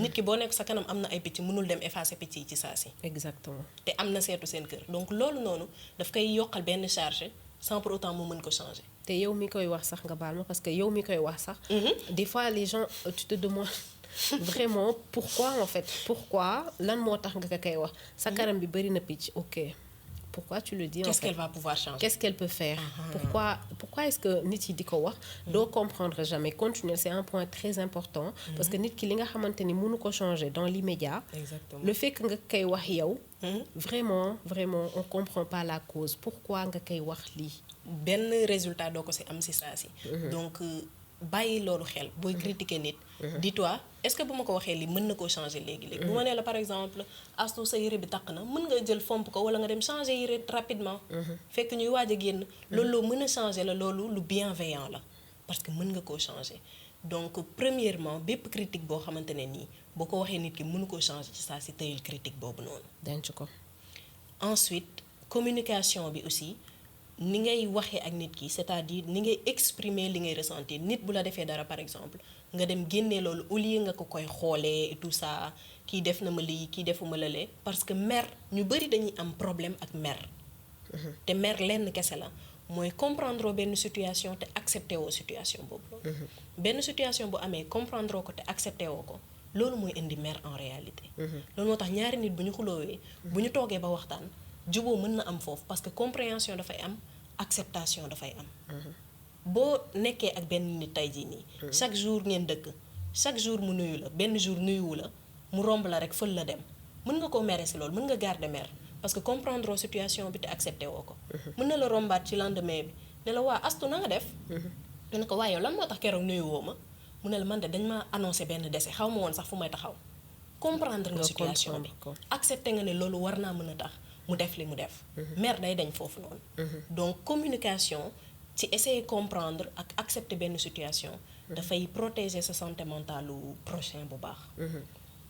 nit ki boo nekk sa kanam am na ay picc mënul dem effacer picc yi ci saa si exactement te am na seetu seen kër donc loolu noonu daf koy yokkal benn charge sans pour autant mu mën ko changer. te yow mi koy wax sax nga baal ma parce que yow mi koy wax sax. des fois les gens tu te demandes vraiment pourquoi en fait pourquoi lan moo tax nga ko koy wax sa kanam bi bari na picc ok pourquoi tu le dis. Qu'est-ce qu'elle va pouvoir changer? Qu'est-ce qu'elle peut faire? Pourquoi est-ce que nit yi di ko wax doo comprendre jamais continuer c'est un point très important parce que nit ki li nga xamante ni mënu ko changer dans l'immédiat. Exactement. Le fait que nga koy wax yow vraiment on comprend pas la cause pourquoi nga koy wax lii. benn résultat doo ko ci am ci saa si. Donc bàyyi loolu xel booy critiquer nit. dis-toi est-ce que bu ma ko waxee lii mën na koo changer léegi. bu ma nee la par exemple Astou sa yére bi taq na mën nga jël fomp ko wala nga dem changer yére rapidement. fekk ñuy waaj a génn. loolu loo mën a changer la loolu lu bienveillant la parce que mën nga koo changer. Donc premièrement bépp critique boo xamante ne nii boo ko waxee nit ki mënu koo changer ci saa si tëyal critique boobu noonu. denc ko. Ensuite communication bi aussi. ni ngay waxee ak nit ki c'est-à-dire ni ngay exprimer li ngay ressentir nit bu la defee dara par exemple nga dem génnee loolu au lieu nga ko koy xoolee et tout ça kii def na ma lii kii defuma la lee parce que mer ñu bari dañuy am problème ak mer. te mer lenn kese la mooy comprendre benn situation te accepter woo situation boobu. benn situation bu amee comprendre ko te accepter woo ko loolu mooy indi mer en réalité. loolu moo tax ñaari nit bu ñu xuloowee bu ñu toogee ba waxtaan. juboo mën na am foofu parce que compréhension dafay am acceptation dafay am. boo nekkee ak benn nit tey jii nii. chaque jour ngeen dëkk chaque jour mu nuyu la benn jour nuyuwu la mu romb la rek fël la dem mën nga ko mere ci loolu mën nga garder mer parce que comprendre situation bi te accepté woo ko. mën na la rombaat ci lendemain bi ne la waa Astou na nga def. mu ne ko waaye yow lan moo tax keroog nuyuwoo ma mu ne la man de dañ ma annoncé benn décès xaw ma woon sax fu may taxaw. comprendre nga situation bi accepté nga ne loolu war naa mën a tax. mu def li mu def. mer day dañ foofu noonu. donc communication ci essayer comprendre ak accepter benn situation. dafay protéger sa santé mentale prochain bu baax.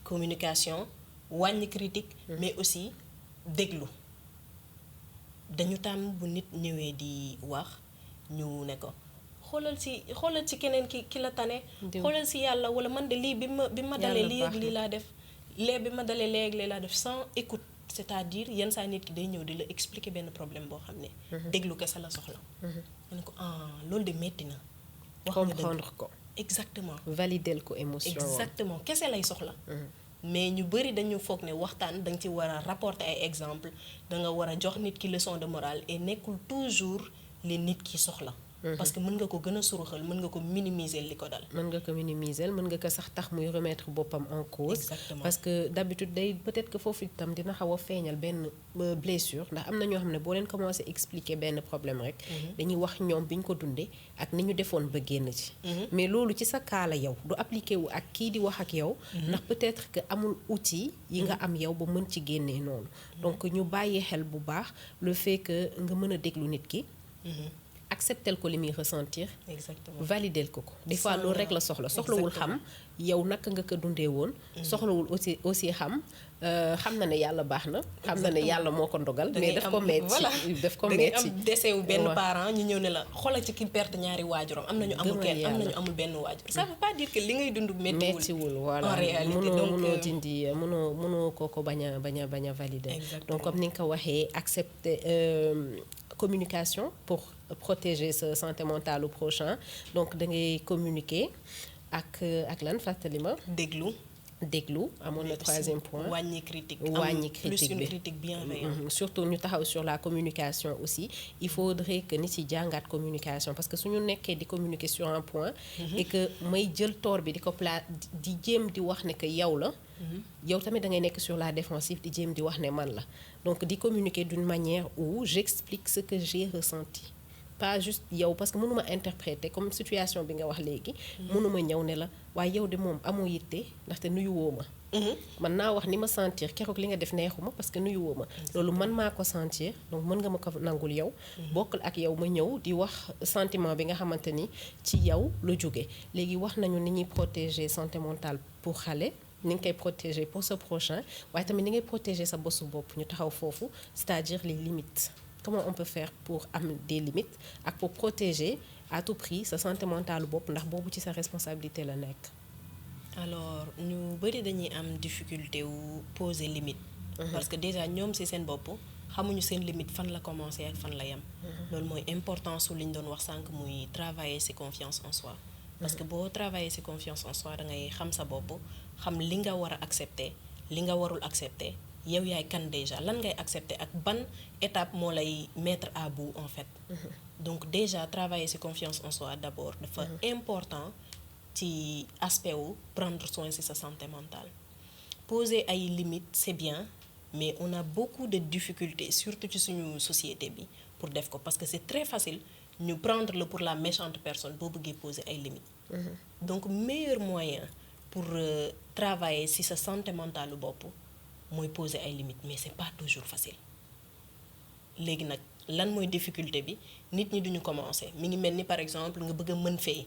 communication wàññi critique. mais aussi déglu dañu tàmm bu nit ñëwee di wax ñu ne ko xoolal ci keneen ki la tane. xoolal ci yàlla wala man de lii bi ma dalee lii ak lii laa def lee bi ma dalee léegi lii laa def sans écoute. c'est-à-dire yenn saa nit ki day ñëw di la expliquer benn problème boo xam ne. déglu kese la soxla. ma ne ko loolu de metti na. wax nga comprendre ko. exactement. valider ko émotion. exactement kese lay soxla. mais ñu bari dañu foog ne waxtaan da nga ci war a rapporter ay exemple da nga war a jox nit ki leçon de morale et nekkul toujours li nit ki soxla. parce que mën nga ko gën a suruxal mën nga ko minimiser li ko dal. mën nga ko minimiser mën nga ko sax tax muy remettre boppam en cause. exactement parce que d'habitude day peut-être que foofu itam dina xaw a feeñal benn blessure ndax am na ñoo xam ne boo leen commencé expliquer benn problème rek. dañuy wax ñoom bi ñu ko dundee ak ni ñu defoon ba génn ci. mais loolu ci sa kaala yow du appliqué wu ak kii di wax ak yow. ndax peut-être que amul outil yi nga am yow ba mën ci génnee noonu. donc ñu bàyyi xel bu baax le fait que nga mën a déglu nit ki. accepter ko li muy ressentir. exactement valider ko des fois loolu rek la soxlawul xam yow naka nga ko dundee woon. soxlawul aussi xam na ne yàlla baax na. xam na ne yàlla moo ko ndogal. mais daf ko metti daf ko metti da ngay am décès wu benn parent ñu ñëw ne la xoolal ci ki perte ñaari waajuram am nañu amul kenn am nañu amul benn waajur. ça veut pas dire que li ngay dund mettiwul voilà en réalité mënoo dindi mënoo ko bañ a valider. donc comme ni nga ko waxee accepter communication pour protéger sa santé mentale au prochain donc da ngay communiquer ak lan fàttali ma. déglu amoon na troisième point. wàññi critique plus une critique bienveillante. surtout ñu taxaw sur la communication aussi il faudrait que nit yi jàngaat communication parce que suñu nekkee di communiquer sur un point. et que may jël tort bi di ko di jéem di wax ne que yow la. yow tamit da ngay nekk sur la défensive di jéem di wax ne man la donc di communiquer d'une manière où j'explique ce que j'ai ressenti. pas juste yow parce que mënuma interpréter comme situation bi nga wax léegi. mënuma ñëw ne la waaye yow de moom amoo yitte ndaxte nuyuwoo ma. man naa wax ni ma sentir keroog li nga def neexuma parce que nuyuwoo ma. loolu man maa ko sentir donc mën nga ma ko nangul yow. bokkul ak yow ma ñëw di wax sentiment bi nga xamante ni ci yow lu jóge léegi wax nañu ni ñuy protéger santé mentale pour xale. ni nga koy protéger pour ce prochain waaye tamit ni ngay protéger sa bosu bopp ñu taxaw foofu c'est-à-dire les limites. Comment on peut faire pour am des limites ak pour protéger à tout prix sa santé mentale bopp ndax boobu ci sa responsabilité la nekk. alors ñu bari dañuy am difficulté wu poser limite. parce que déjà ñoom ci seen bopp xamuñu seen limite fan la commencé ak fan la yem. loolu mooy importance su li ñu doon wax sànq muy travailler ci confiance en soi. parce que boo travailler ci confiance en soi da ngay xam sa bopp xam li nga war a accepter li nga warul accepter yow yaay kan déjà lan ngay accepter ak ban étape moo lay mettre à bout en fait. donc déjà travailler ci confiance en soi d'abord dafa important ci aspect wu prendre soin ci sa santé mentale. poser ay limites c'est bien mais on a beaucoup de difficultés surtout ci suñu société bi pour def ko parce que c'est très facile ñu prendre le pour la méchante personne boo bëggee poser ay limites. donc meilleur moyen pour travailler ci sa santé mentale bopp mooy poser ay limites mais c'est pas toujours facile. léegi nag lan mooy difficulté bi nit ñi duñu commencer mi ngi mel ni par exemple nga bëgg a mën fee.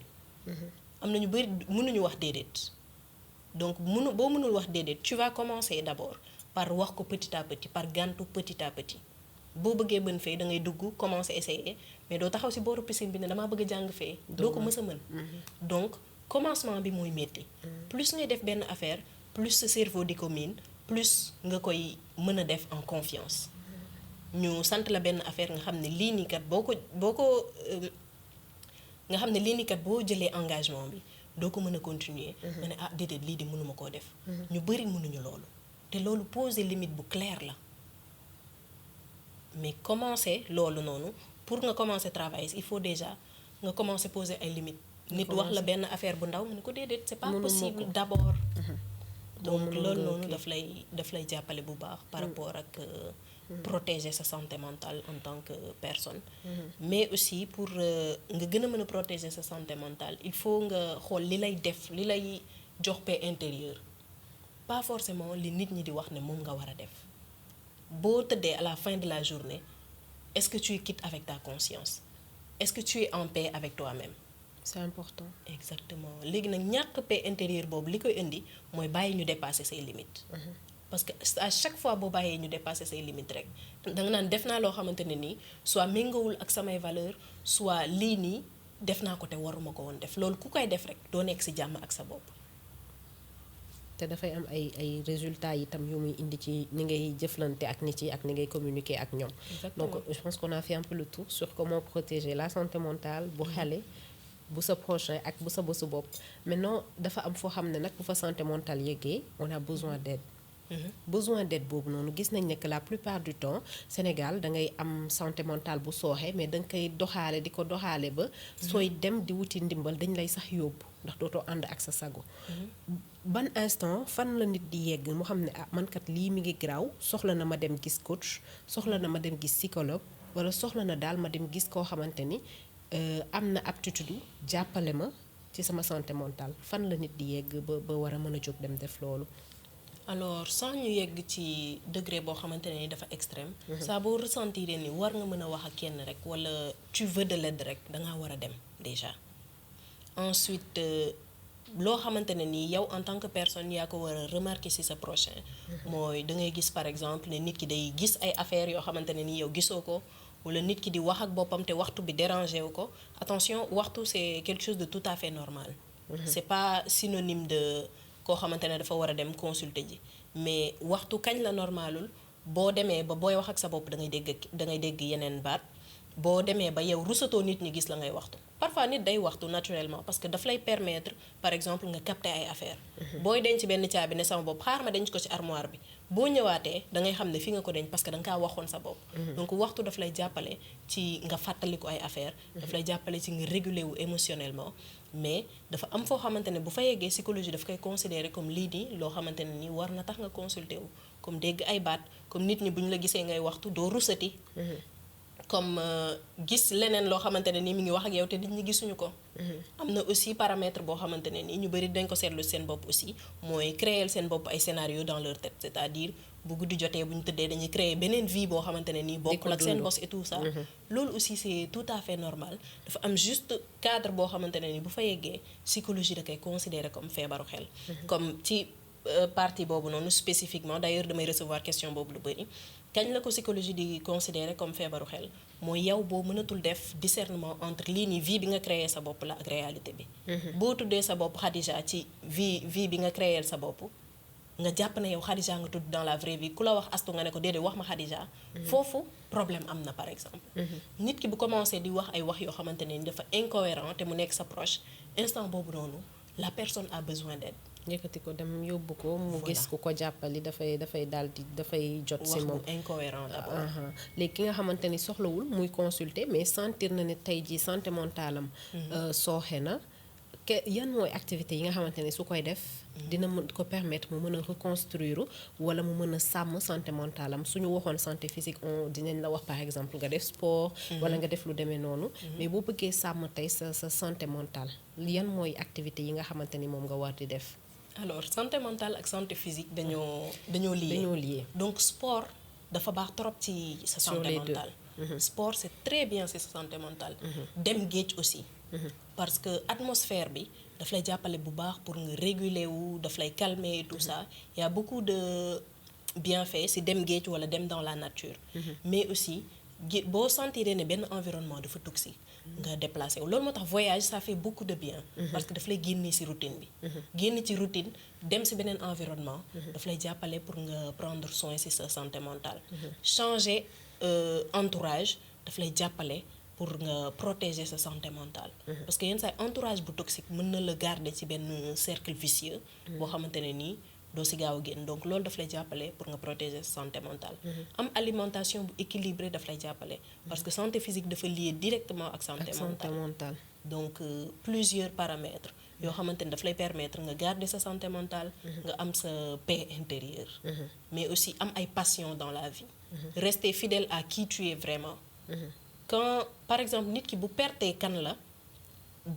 am na ñu bari mënuñu wax déedéet. donc boo mënul wax déedéet tu vas commencer d'abord par wax ko petit à petit par gàntu petit à petit boo bëggee mën fee da ngay dugg commencer essayer mais doo taxaw ci booru piscine bi ne damaa bëgg a jàng fee. doo ko mës a mën. donc commencement bi mooy metti. plus ngay def benn affaire plus sa cerveau di ko miin plus nga koy mën a def en confiance. ñu sant la benn affaire nga xam ne lii nii kat nga xam ne lii nii kat boo jëlee engagement bi. doo ko mën a continuer. nga ne déedéet lii di mënuma koo def. ñu bari mënuñu loolu. te loolu poser limite bu clair la mais commencer loolu noonu pour nga commencer travailler il faut déjà nga commencer poser ay limites. nit wax la benn affaire bu ndaw nga ne ko déedéet c'est pas possible d'abord. donc loolu noonu daf lay jàppale bu baax. par rapport ak protéger sa santé mentale en tant que personne. mais aussi pour nga gën a mën a protéger sa santé mentale il faut nga xool li lay jox paix intérieure pas forcément li nit ñi di wax ne moom nga war a def boo tëddee à la fin de la journée est-ce que tu es quitte avec ta conscience est-ce que tu es en paix avec toi-même. c'est important. exactement léegi nag ñàkk paix intérieure boobu li koy indi mooy bàyyi ñu dépasser say limites. parce que à chaque fois boo bàyyee ñu dépasser say limites rek danga naan def naa loo xamante ne nii soit méngawul ak samay valeur soit lii nii def naa ko te waruma ko woon def loolu ku koy def rek doo nekk ci jàmm ak sa bopp. te dafay am ay résultats itam yu muy indi ci ni ngay jëflante ak nit yi ak ni ngay communiquer ak ñoom. Exactement. donc je pense qu'on a fait un peu le tour sur comment protéger la santé mentale bu xale bu sa prochain ak bu sa bësu bopp. maintenant dafa am foo xam ne nag bu fa santé mentale yeggee on a besoin d'aide. besoin d'aide boobu noonu gis nañ ne que la plupart du temps Sénégal da ngay am santé mentale bu sooxee mais da nga koy doxaale di ko doxaale ba sooy dem di wuti ndimbal dañ lay sax yóbbu ndax dootoo ànd ak sa sago. ban instant fan la nit di yegg mu xam ne man kat lii mi ngi garaaw soxla na ma dem gis coach soxla na ma dem gis psychologue wala soxla na daal ma dem gis koo xamante ni am na aptitude jàppale ma ci sama santé mentale fan la nit di yegg ba war a mën a jóg dem def loolu. alors sans ñu yegg ci degré boo xamante ne ni dafa extrême. saa boo ressentir ni war nga mën a wax ak kenn rek wala tu veux de l'aide rek dangaa war a dem déjà. ensuite loo xamante ne nii yow en tant que personne yaa ko war a remarquer ci sa prochain. mooy da ngay gis par exemple ne nit ki day gis ay affaires yoo xamante ne nii yow gisoo ko wala nit ki di wax ak boppam te waxtu bi dérangé wu ko attention waxtu c'est quelque chose de tout à fait normal. c'est pas synonyme de. koo xamante ne dafa war a dem consulter ji mais waxtu kañ la normalul boo demee ba booy wax ak sa bopp da ngay dégg yeneen baat boo demee ba yow rusatoo nit ñi gis la ngay waxtu parfois nit day waxtu naturellement parce que daf lay permettre par exemple nga capter ay affaires. booy denc benn caabi ne sama bopp xaar ma denc ko ci armoire bi boo ñëwaatee da ngay xam ne fi nga ko denc parce que da nga kaa waxoon sa bopp. donc waxtu daf lay jàppale ci nga fàttali ko ay affaires. daf lay jàppale ci nga réguler wu émotionnellement. mais dafa am foo xamante ne bu fa yeggee psychologie daf koy considérer comme lii nii loo xamante ne nii war na tax nga consulter wu comme dégg ay baat comme nit ñi bu ñu la gisee ngay waxtu doo rusati. comme gis leneen loo xamante ne nii mi ngi wax ak yow te nit ñi gisuñu ko. am na aussi paramètre boo xamante ne nii ñu bari dañ ko seetlu seen bopp aussi mooy créer seen bopp ay scénario dans leur tête c'est-à-dire bu guddi jotee bu ñu tëddee dañuy créer beneen vie boo xamante ne nii bokkul ak seen bos et tout ça. loolu aussi c'est tout à fait normal dafa am juste cadre boo xamante ne nii bu fa yeggee psychologie da koy considérer comme feebaru xel. comme ci partie boobu noonu spécifiquement d'ailleurs damay recevoir question boobu lu bari. kañ la ko psychologie di considérer comme feebaru xel mooy yow boo mënatul def discernement entre lii nii vie bi nga créer sa bopp la ak réalité bi. boo tuddee sa bopp Khadija ci vie bi nga créer sa bopp nga jàpp ne yow Khadija nga tudd dans la vraie vie ku la wax Astou nga ne ko déedéet wax ma Khadija. foofu problème am na par exemple. nit ki bu commencé di wax ay wax yoo xamante ne ni dafa incohérent te mu nekk sa proche instant boobu noonu la personne a besoin d'aide. yëkkati ko dem yóbbu ko mu gis ku ko jàppali dafay daal di dafay jot si moom wax bu incohérent d'abord. léegi ki nga xamante ni soxlawul muy consulter mais sentir na ne tey jii santé mentale am sooxe na yan mooy activité yi nga xamante ni su koy def dina mën ko permettre mu mën a reconstruire wala mu mën a sàmm santé mentale am suñu waxoon santé physique dinañ la wax par exemple nga def sport wala nga def lu demee noonu mais boo bëggee sàmm tey sa santé mentale yan mooy activité yi nga xamante ni moom nga war di def. alors santé mentale ak santé physique dañoo lié donc sport dafa baax trop ci sa santé mentale. sport c'est très bien ci sa santé mentale. dem géej aussi. parce que atmosphère bi daf lay jàppale bu baax pour nga réguler wu daf lay calmer et tout ça il y a beaucoup de bienfaits ci dem géej wala dem dans la nature. mais aussi boo sentiree ne benn environnement dafa toxique nga déplacé wu loolu moo tax voyage ça fait beaucoup de bien. parce que daf lay génne ci routine bi. génn ci routine dem ci beneen environnement. daf lay jàppale pour nga prendre soin ci sa santé mentale. changer entourage daf lay jàppale pour nga protéger sa santé mentale. parce que yenn saa entourage bu toxique mën na la garder ci benn cercle vicieux. boo xamante ne nii doo ci gaaw a génn donc loolu daf lay jàppale pour nga protéger sa santé mentale. am alimentation bu équilibrée daf lay jàppale. parce que santé physique dafa lié directement ak santé mentale. donc plusieurs paramètres yoo xamante ni daf lay permettre nga garder sa santé mentale. nga am sa paix intérieure. mais aussi am ay passion dans la vie. rester fidèle à qui tu es vraiment. quand par exemple nit ki bu pertee kan la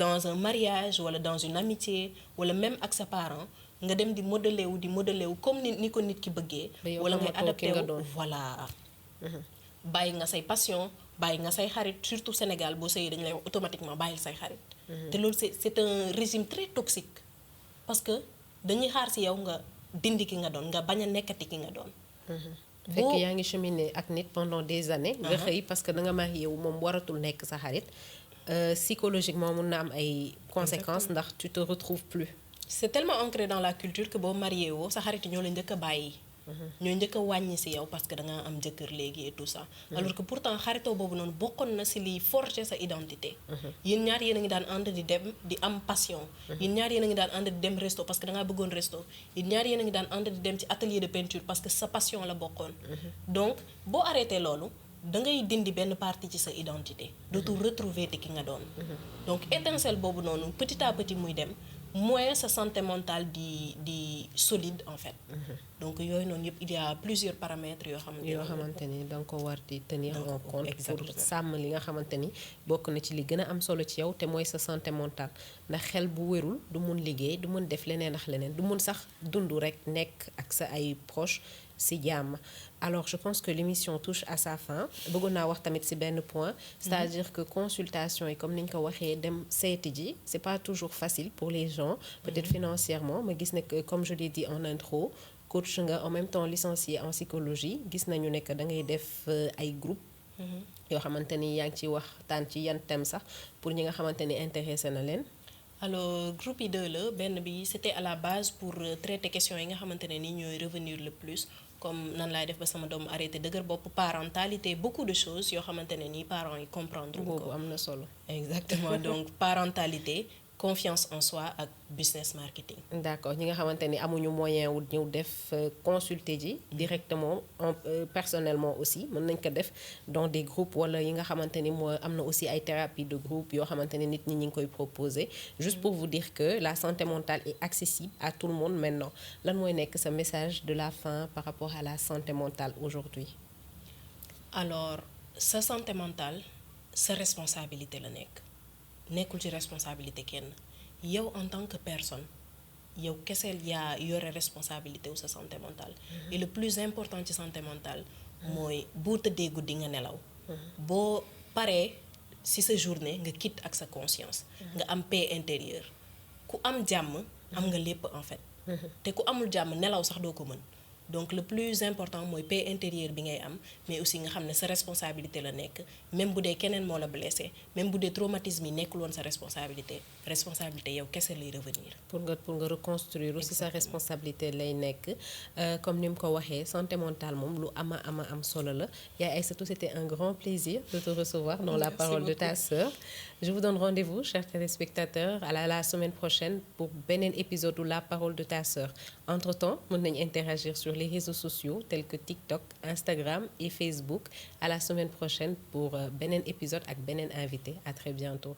dans un mariage wala dans une amitié wala même ak sa parent nga dem di modeler wu comme ni ko nit ki bëggee. wala ngay adapté wu voilà. bàyyi nga say passion bàyyi nga say xarit surtout Sénégal boo sëyee dañu lay wax automatiquement bàyyil say xarit. te loolu c'est un régime très toxique parce que dañuy xaar ci yow nga dindi ki nga doon nga bañ a nekkati ki nga doon. fekk yaa ngi cheminer ak nit pendant des années. nga xëy parce que da nga marié wu moom waratul nekk sa xarit. psychologiquement mun na am ay conséquences ndax tu te retrouves plus. c'est tellement ancré dans la culture que boo marié woo sa xarit ñoo la njëkk a bàyyi. ñoo njëkk a wàññi ci yow parce que da nga am jëkkër léegi et tout ça. alors que pourtant xaritoo boobu noonu bokkoon na ci liy forger sa identité. yéen ñaar yéen a ngi daan ànd di dem di am passion. yéen ñaar yéen a ngi daan ànd di dem resto parce que da ngaa bëggoon resto. yéen ñaar yéen a ngi daan ànd di dem ci atelier de peinture parce que sa passion la bokkoon. donc boo arrêté loolu da ngay dindi benn partie ci sa identité. dootul retrouver te ki nga doon. donc étincelle boobu noonu petit à petit muy dem. moins sa santé mentale di solide en fait. donc yooyu noonu yëpp il y a plusieurs paramètres yoo xamante ni da nga ko war di tenir en compte pour sàmm li nga xamante ni bokk na ci li gën a am solo ci yow te mooy sa santé mentale ndax xel bu wérul du mun liggéey du mun def leneen ak leneen du mun sax dund rek nekk ak sa ay proches ci jàmm. alors je pense que l'émission touche à sa fin bëggoon naa wax tamit ci benn point c'est-à-dire que consultation yi comme ni ñu ko waxee dem seeti ji c'est pas toujours facile pour les gens peut-être financièrement mais gis ne que comme je l'ai dit en intro coach nga en même temps licencié en psychologie gis nañu ne que da ngay def ay groupe yoo xamante ni yaa ngi ci waxtaan ci yan thème sax pour ñi nga xamante ni intéressé na leen. alors groupe yi 2 la benn bi c'était à la base pour traiter questions yi nga xamante ne ni ñooy revenir le plus comme nan laay def ba sama doom arrêté dëgër bopp parentalité beaucoup de choses yoo xamante ne ni parents yi comprendre boobu am na solo. exactement donc parentalité confiance en soi ak business marketing. d'accord ñi nga xamante ni amuñu moyen wu ñëw def consulter ji directement personnellement aussi mën nañ ko def dans des groupes wala yi nga xamante ni moo am na aussi ay thérapie de groupe yoo xamante ni nit ñi ngi koy proposer juste pour vous dire que la santé mentale est accessible à tout le monde maintenant lan mooy nekk sa message de la fin par rapport à la santé mentale aujourd'hui. alors sa santé mentale sa responsabilité la nekk. nekkul ci responsabilité kenn yow en tant que personne yow kese yaa yore responsabilité wu sa santé mentale. et le plus important ci santé mentale mooy boo tëddee guddi nga nelaw. boo paree ci sa journée nga quitte ak sa conscience. nga am paix intérieure ku am jàmm am nga lépp en fait. te ku amul jàmm nelaw sax doo ko mën donc le plus important mooy paix intérieure bi ngay am mais aussi nga xam ne sa responsabilité la nekk même bu dee keneen moo la blessé même bu dee traumatisme yi nekkul woon sa responsabilité yow kese lay revenir. pour nga reconstruire aussi sa responsabilité lay nekk comme ni mu ko waxee santé mentale moom lu am solo la. Yaay Aïssatou, c'était un grand plaisir de te recevoir dans la parole de ta sœur. Je vous donne rendez-vous, chers téléspectateurs, à la semaine prochaine pour beneen épisode de la parole de ta sœur. Entre-temps, mën nañu interagir sur les réseaux sociaux tels que TikTok, Instagram et Facebook. À la semaine prochaine pour beneen épisode ak beneen invité. À très bientôt.